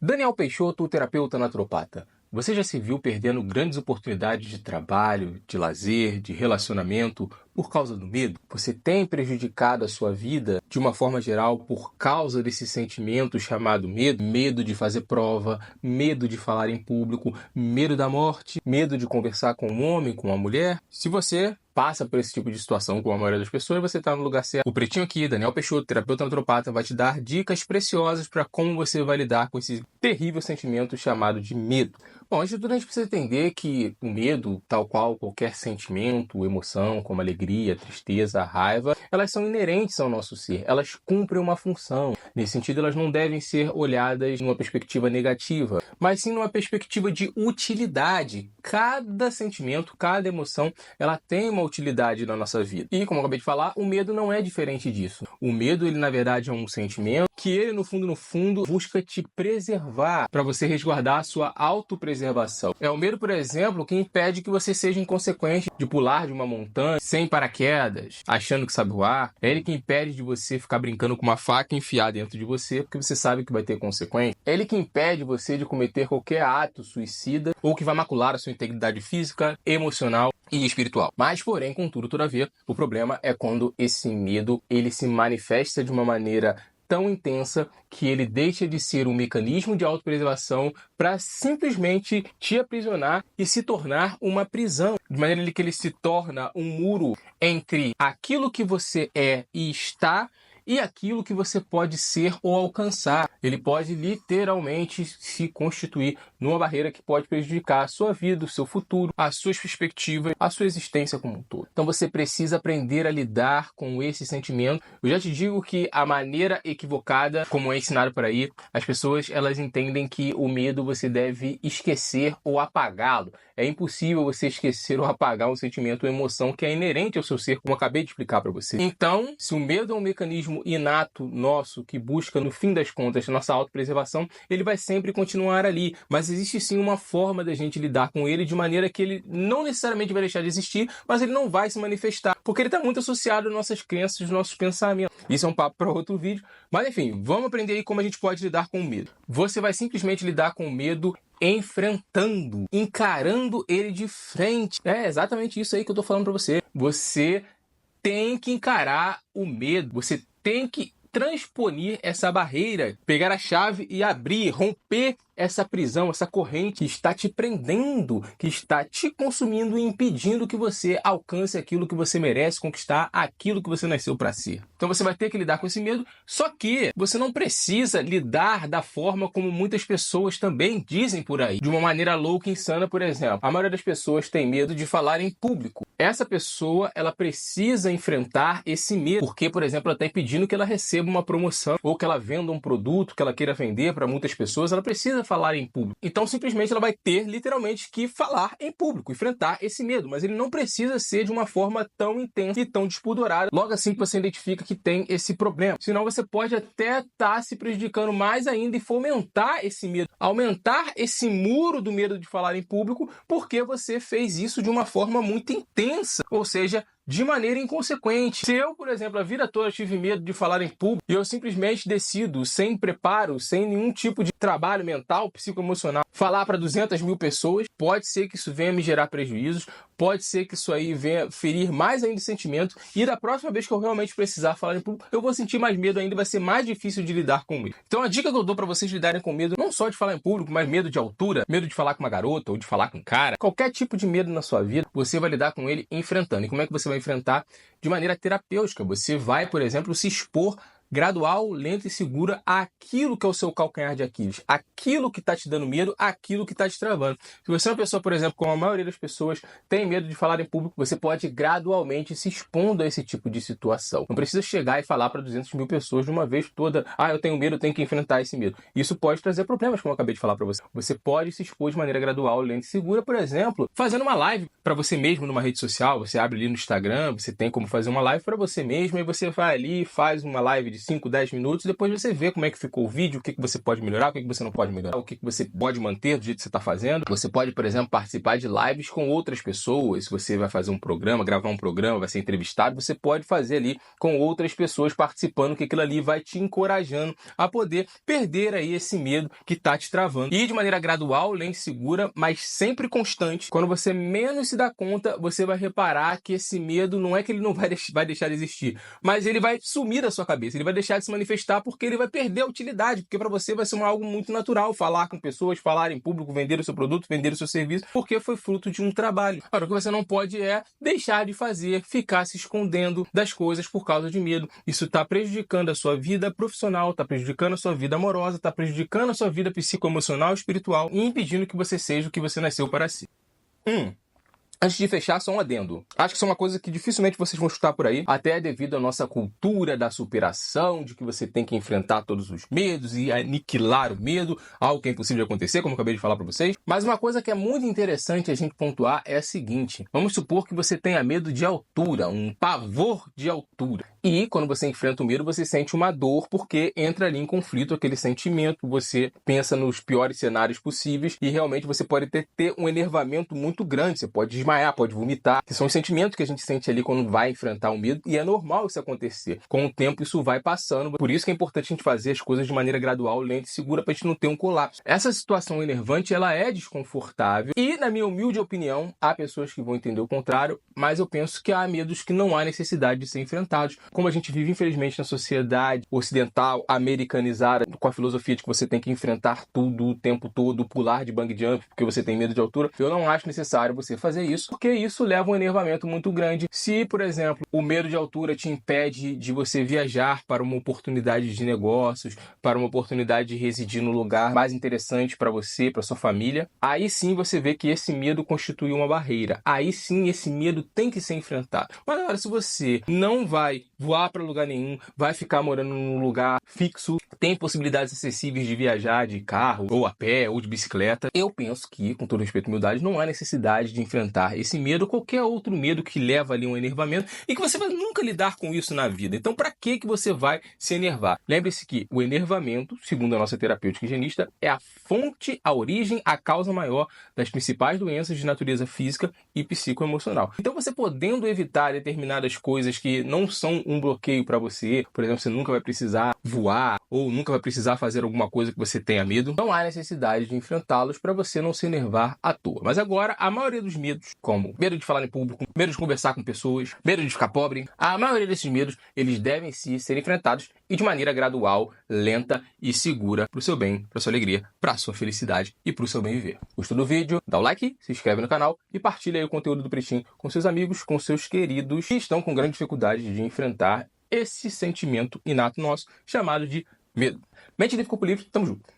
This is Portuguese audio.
Daniel Peixoto, terapeuta naturopata. Você já se viu perdendo grandes oportunidades de trabalho, de lazer, de relacionamento por causa do medo? Você tem prejudicado a sua vida de uma forma geral por causa desse sentimento chamado medo? Medo de fazer prova, medo de falar em público, medo da morte, medo de conversar com um homem, com uma mulher? Se você passa por esse tipo de situação com a maioria das pessoas, você está no lugar certo. O Pretinho aqui, Daniel Peixoto, terapeuta naturopata, vai te dar dicas preciosas para como você vai lidar com esse terrível sentimento chamado de medo. Bom, antes de tudo, a gente precisa entender que o medo, tal qual qualquer sentimento, emoção, como alegria, tristeza, raiva, elas são inerentes ao nosso ser, elas cumprem uma função. Nesse sentido, elas não devem ser olhadas numa perspectiva negativa, mas sim numa perspectiva de utilidade. Cada sentimento, cada emoção, ela tem uma utilidade na nossa vida. E, como eu acabei de falar, o medo não é diferente disso. O medo, ele na verdade é um sentimento que ele, no fundo, busca te preservar, para você resguardar a sua autopreservação. É o medo, por exemplo, que impede que você seja inconsequente de pular de uma montanha sem paraquedas, achando que sabe voar. É ele que impede de você ficar brincando com uma faca enfiada dentro de você, porque você sabe que vai ter consequência. É ele que impede você de cometer qualquer ato suicida ou que vai macular a sua integridade física, emocional e espiritual. Mas, porém, contudo, todavia, o problema é quando esse medo ele se manifesta de uma maneira tão intensa que ele deixa de ser um mecanismo de autopreservação para simplesmente te aprisionar e se tornar uma prisão. De maneira que ele se torna um muro entre aquilo que você é e está e aquilo que você pode ser ou alcançar. Ele pode literalmente se constituir numa barreira que pode prejudicar a sua vida, o seu futuro, as suas perspectivas, a sua existência como um todo. Então você precisa aprender a lidar com esse sentimento. Eu já te digo que a maneira equivocada, como é ensinado por aí, as pessoas elas entendem que o medo você deve esquecer ou apagá-lo. É impossível você esquecer ou apagar um sentimento ou emoção que é inerente ao seu ser, como eu acabei de explicar para você. Então, se o medo é um mecanismo inato nosso que busca, no fim das contas, nossa autopreservação, ele vai sempre continuar ali. Mas existe sim uma forma da gente lidar com ele de maneira que ele não necessariamente vai deixar de existir, mas ele não vai se manifestar, porque ele está muito associado às nossas crenças, aos nossos pensamentos. Isso é um papo para outro vídeo. Mas enfim, vamos aprender aí como a gente pode lidar com o medo. Você vai simplesmente lidar com o medo enfrentando, encarando ele de frente. É exatamente isso aí que eu tô falando para você. Você tem que encarar o medo, você tem que transpolir essa barreira, pegar a chave e abrir, romper essa prisão, essa corrente que está te prendendo, que está te consumindo e impedindo que você alcance aquilo que você merece conquistar, aquilo que você nasceu para ser. Então você vai ter que lidar com esse medo, só que você não precisa lidar da forma como muitas pessoas também dizem por aí, de uma maneira louca e insana, por exemplo. A maioria das pessoas tem medo de falar em público. Essa pessoa, ela precisa enfrentar esse medo, porque, por exemplo, ela está impedindo que ela receba uma promoção ou que ela venda um produto que ela queira vender para muitas pessoas, ela precisa falar em público. Então, simplesmente, ela vai ter, literalmente, que falar em público, enfrentar esse medo. Mas ele não precisa ser de uma forma tão intensa e tão despudorada, logo assim que você identifica que tem esse problema. Senão, você pode até estar se prejudicando mais ainda e fomentar esse medo, aumentar esse muro do medo de falar em público, porque você fez isso de uma forma muito intensa, ou seja, de maneira inconsequente. Se eu, por exemplo, a vida toda tive medo de falar em público e eu simplesmente decido, sem preparo, sem nenhum tipo de trabalho mental, psicoemocional, falar para 200 mil pessoas, pode ser que isso venha me gerar prejuízos, pode ser que isso aí venha ferir mais ainda o sentimento e da próxima vez que eu realmente precisar falar em público, eu vou sentir mais medo ainda, vai ser mais difícil de lidar com ele. Então a dica que eu dou para vocês lidarem com medo, não só de falar em público, mas medo de altura, medo de falar com uma garota ou de falar com um cara, qualquer tipo de medo na sua vida, você vai lidar com ele enfrentando. E como é que você vai enfrentar? De maneira terapêutica. Você vai, por exemplo, se expor gradual, lenta e segura àquilo que é o seu calcanhar de Aquiles, aquilo que está te dando medo, aquilo que está te travando. Se você é uma pessoa, por exemplo, como a maioria das pessoas tem medo de falar em público, você pode gradualmente se expondo a esse tipo de situação. Não precisa chegar e falar para 200 mil pessoas de uma vez toda, eu tenho medo, eu tenho que enfrentar esse medo. Isso pode trazer problemas, como eu acabei de falar para você. Você pode se expor de maneira gradual, lenta e segura, por exemplo, fazendo uma live para você mesmo numa rede social, você abre ali no Instagram, você tem como fazer uma live para você mesmo, e você vai ali, faz uma live de de 5, 10 minutos, depois você vê como é que ficou o vídeo, o que você pode melhorar, o que você não pode melhorar, o que você pode manter do jeito que você está fazendo. Você pode, por exemplo, participar de lives com outras pessoas. Se você vai fazer um programa, gravar um programa, vai ser entrevistado, você pode fazer ali com outras pessoas participando, que aquilo ali vai te encorajando a poder perder aí esse medo que está te travando. E de maneira gradual, lente segura, mas sempre constante. Quando você menos se dá conta, você vai reparar que esse medo não é que ele não vai deixar de existir, mas ele vai sumir da sua cabeça, ele vai deixar de se manifestar porque ele vai perder a utilidade, porque para você vai ser algo muito natural falar com pessoas, falar em público, vender o seu produto, vender o seu serviço, porque foi fruto de um trabalho. Agora, o que você não pode é deixar de fazer, ficar se escondendo das coisas por causa de medo. Isso está prejudicando a sua vida profissional, está prejudicando a sua vida amorosa, está prejudicando a sua vida psicoemocional e espiritual e impedindo que você seja o que você nasceu para ser. Antes de fechar, só um adendo. Acho que isso é uma coisa que dificilmente vocês vão escutar por aí, até devido à nossa cultura da superação, de que você tem que enfrentar todos os medos e aniquilar o medo, algo que é impossível de acontecer, como eu acabei de falar para vocês. Mas uma coisa que é muito interessante a gente pontuar é a seguinte: vamos supor que você tenha medo de altura, um pavor de altura. E quando você enfrenta o medo, você sente uma dor, porque entra ali em conflito aquele sentimento, você pensa nos piores cenários possíveis e realmente você pode ter um enervamento muito grande, você pode desmaiar, pode vomitar, que são os sentimentos que a gente sente ali quando vai enfrentar o medo, e é normal isso acontecer. Com o tempo isso vai passando, por isso que é importante a gente fazer as coisas de maneira gradual, lenta e segura, para a gente não ter um colapso. Essa situação enervante, ela é desconfortável e, na minha humilde opinião, há pessoas que vão entender o contrário, mas eu penso que há medos que não há necessidade de ser enfrentados. Como a gente vive, infelizmente, na sociedade ocidental, americanizada, com a filosofia de que você tem que enfrentar tudo o tempo todo, pular de bungee jump porque você tem medo de altura, eu não acho necessário você fazer isso, porque isso leva a um enervamento muito grande. Se, por exemplo, o medo de altura te impede de você viajar para uma oportunidade de negócios, para uma oportunidade de residir no lugar mais interessante para você, para sua família, aí sim você vê que esse medo constitui uma barreira. Aí sim esse medo tem que ser enfrentado. Mas agora, se você não vai voar para lugar nenhum, vai ficar morando num lugar fixo, tem possibilidades acessíveis de viajar de carro, ou a pé, ou de bicicleta, eu penso que, com todo respeito e humildade, não há necessidade de enfrentar esse medo ou qualquer outro medo que leva ali um enervamento e que você vai nunca lidar com isso na vida. Então, para que você vai se enervar? Lembre-se que o enervamento, segundo a nossa terapêutica higienista, é a fonte, a origem, a causa maior das principais doenças de natureza física e psicoemocional. Então, você podendo evitar determinadas coisas que não são um bloqueio para você, por exemplo, você nunca vai precisar voar ou nunca vai precisar fazer alguma coisa que você tenha medo, não há necessidade de enfrentá-los para você não se enervar à toa. Mas agora, a maioria dos medos, como medo de falar em público, medo de conversar com pessoas, medo de ficar pobre, a maioria desses medos, eles devem sim ser enfrentados e de maneira gradual, lenta e segura para o seu bem, para sua alegria, para a sua felicidade e para o seu bem viver. Gostou do vídeo? Dá o like, se inscreve no canal e partilha aí o conteúdo do Pretinho com seus amigos, com seus queridos que estão com grande dificuldade de enfrentar esse sentimento inato nosso chamado de medo. Mente Livre, Corpo Livre, tamo junto.